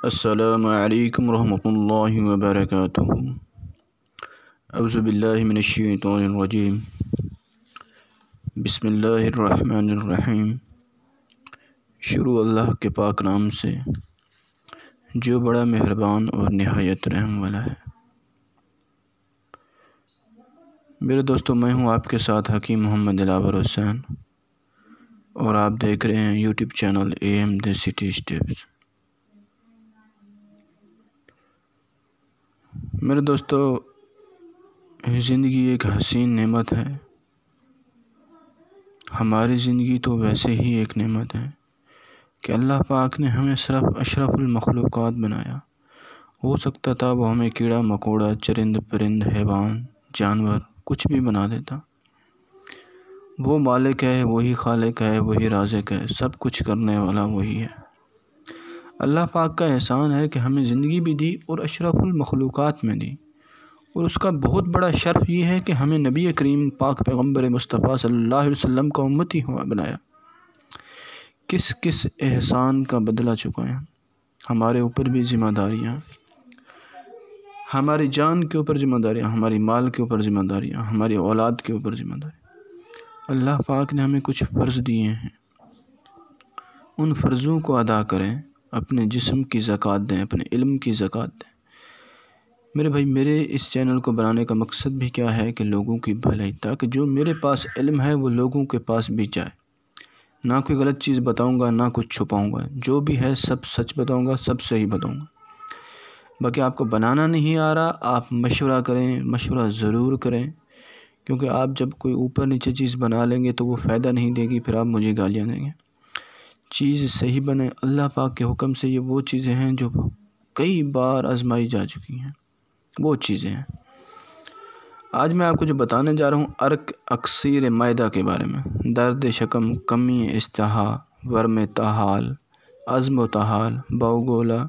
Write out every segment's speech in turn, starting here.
السلام علیکم ورحمۃ اللہ وبرکاتہ۔ اعوذ باللہ من الشیطان الرجیم، بسم اللہ الرحمن الرحیم۔ شروع اللہ کے پاک نام سے جو بڑا مہربان اور نہایت رحم والا ہے۔ میرے دوستو، میں ہوں آپ کے ساتھ حکیم محمد دلاور حسین، اور آپ دیکھ رہے ہیں یوٹیوب چینل AM دیسی ٹی اسٹیپس۔ میرے دوستو، زندگی ایک حسین نعمت ہے۔ ہماری زندگی تو ویسے ہی ایک نعمت ہے کہ اللہ پاک نے ہمیں صرف اشرف المخلوقات بنایا۔ ہو سکتا تھا وہ ہمیں کیڑا مکوڑا، چرند پرند، حیوان، جانور کچھ بھی بنا دیتا۔ وہ مالک ہے، وہی خالق ہے، وہی رازق ہے، سب کچھ کرنے والا وہی ہے۔ اللہ پاک کا احسان ہے کہ ہمیں زندگی بھی دی اور اشرف المخلوقات میں دی، اور اس کا بہت بڑا شرف یہ ہے کہ ہمیں نبی کریم پاک پیغمبر مصطفیٰ صلی اللہ علیہ وسلم کا امتی ہوا بنایا۔ کس کس احسان کا بدلہ چکائیں۔ ہمارے اوپر بھی ذمہ داریاں، ہماری جان کے اوپر ذمہ داریاں، ہماری مال کے اوپر ذمہ داریاں، ہماری اولاد کے اوپر ذمہ داریاں۔ اللہ پاک نے ہمیں کچھ فرض دیے ہیں، ان فرضوں کو ادا کریں، اپنے جسم کی زکوٰۃ دیں، اپنے علم کی زکوٰۃ دیں۔ میرے بھائی، میرے اس چینل کو بنانے کا مقصد بھی کیا ہے کہ لوگوں کی بھلائی، تاکہ جو میرے پاس علم ہے وہ لوگوں کے پاس بھی جائے۔ نہ کوئی غلط چیز بتاؤں گا، نہ کچھ چھپاؤں گا، جو بھی ہے سب سچ بتاؤں گا، سب صحیح بتاؤں گا۔ باقی آپ کو بنانا نہیں آ رہا، آپ مشورہ کریں، مشورہ ضرور کریں، کیونکہ آپ جب کوئی اوپر نیچے چیز بنا لیں گے تو وہ فائدہ نہیں دے گی، پھر آپ مجھے گالیاں دیں گے۔ چیز صحیح بنے، اللہ پاک کے حکم سے۔ یہ وہ چیزیں ہیں جو کئی بار آزمائی جا چکی ہیں، وہ چیزیں ہیں۔ آج میں آپ کو جو بتانے جا رہا ہوں، عرق اکثیر معدہ کے بارے میں۔ درد شکم، کمی اشتہا، ورم طحال، عزم و طحال، باوگولا۔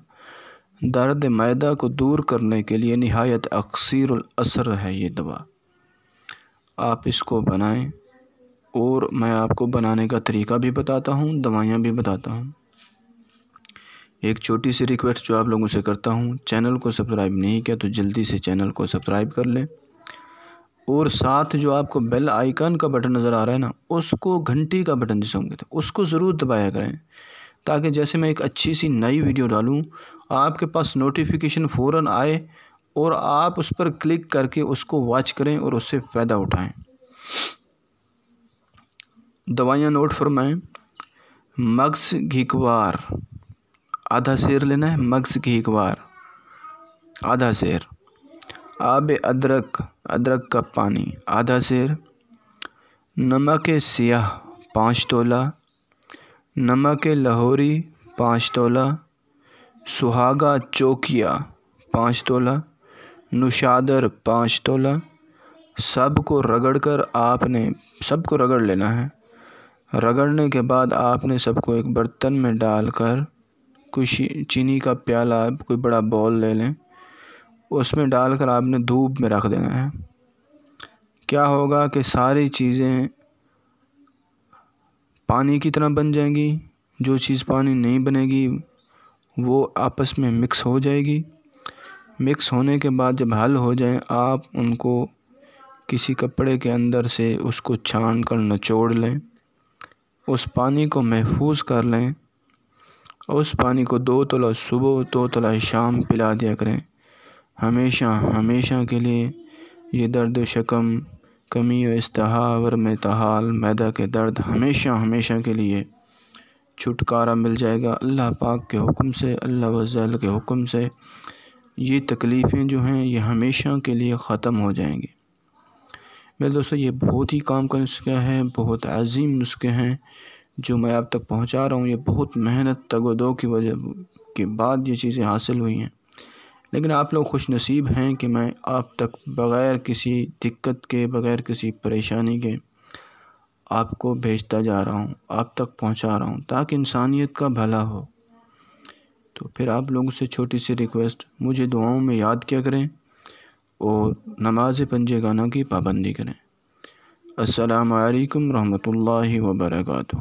درد معدہ کو دور کرنے کے لیے نہایت اکثیر الاثر ہے یہ دوا۔ آپ اس کو بنائیں، اور میں آپ کو بنانے کا طریقہ بھی بتاتا ہوں، دوائیاں بھی بتاتا ہوں۔ ایک چھوٹی سی ریکویسٹ جو آپ لوگوں سے کرتا ہوں، چینل کو سبسکرائب نہیں کیا تو جلدی سے چینل کو سبسکرائب کر لیں، اور ساتھ جو آپ کو بیل آئیکن کا بٹن نظر آ رہا ہے نا، اس کو گھنٹی کا بٹن جسے ہم کہتے ہیں، اس کو ضرور دبایا کریں، تاکہ جیسے میں ایک اچھی سی نئی ویڈیو ڈالوں، آپ کے پاس نوٹیفیکیشن فوراً آئے اور آپ اس پر کلک کر کے اس کو واچ کریں اور اس سے فائدہ اٹھائیں۔ دوائیاں نوٹ فرمائیں۔ مغز گھیکوار آدھا سیر لینا ہے، مغز گھیکوار آدھا سیر۔ آب ادرک، ادرک کا پانی آدھا سیر۔ نمک سیاہ 5 تولہ۔ نمک لاہوری 5 تولہ۔ سہاگا چوکیا 5 تولہ۔ نوشادر 5 تولہ۔ سب کو رگڑ کر آپ نے سب کو رگڑ لینا ہے۔ رگڑنے کے بعد آپ نے سب کو ایک برتن میں ڈال کر، کوئی چینی کا پیالہ، کوئی بڑا بول لے لیں، اس میں ڈال کر آپ نے دھوپ میں رکھ دینا ہے۔ کیا ہوگا کہ ساری چیزیں پانی کی طرح بن جائیں گی، جو چیز پانی نہیں بنے گی وہ آپس میں مکس ہو جائے گی۔ مکس ہونے کے بعد جب حل ہو جائیں، آپ ان کو کسی کپڑے کے اندر سے اس کو چھان کر نچوڑ لیں، اس پانی کو محفوظ کر لیں، اس پانی کو 2 تولہ صبح 2 تولہ شام پلا دیا کریں۔ ہمیشہ ہمیشہ کے لیے یہ درد و شکم، کمی و اشتہا، ورم طحال، معدہ کے درد ہمیشہ ہمیشہ کے لیے چھٹکارا مل جائے گا اللہ پاک کے حکم سے، اللہ وزال کے حکم سے۔ یہ تکلیفیں جو ہیں یہ ہمیشہ کے لیے ختم ہو جائیں گی۔ میرے دوستو، یہ بہت ہی کام کا نسخہ ہے، بہت عظیم نسخے ہیں جو میں آپ تک پہنچا رہا ہوں۔ یہ بہت محنت تگ و دو کی وجہ کے بعد یہ چیزیں حاصل ہوئی ہیں، لیکن آپ لوگ خوش نصیب ہیں کہ میں آپ تک بغیر کسی دقت کے، بغیر کسی پریشانی کے آپ کو بھیجتا جا رہا ہوں، آپ تک پہنچا رہا ہوں، تاکہ انسانیت کا بھلا ہو۔ تو پھر آپ لوگوں سے چھوٹی سی ریکویسٹ، مجھے دعاؤں میں یاد کیا کریں، اور نماز پنجے گانا کی پابندی کریں۔ السلام علیکم ورحمۃ اللہ وبرکاتہ۔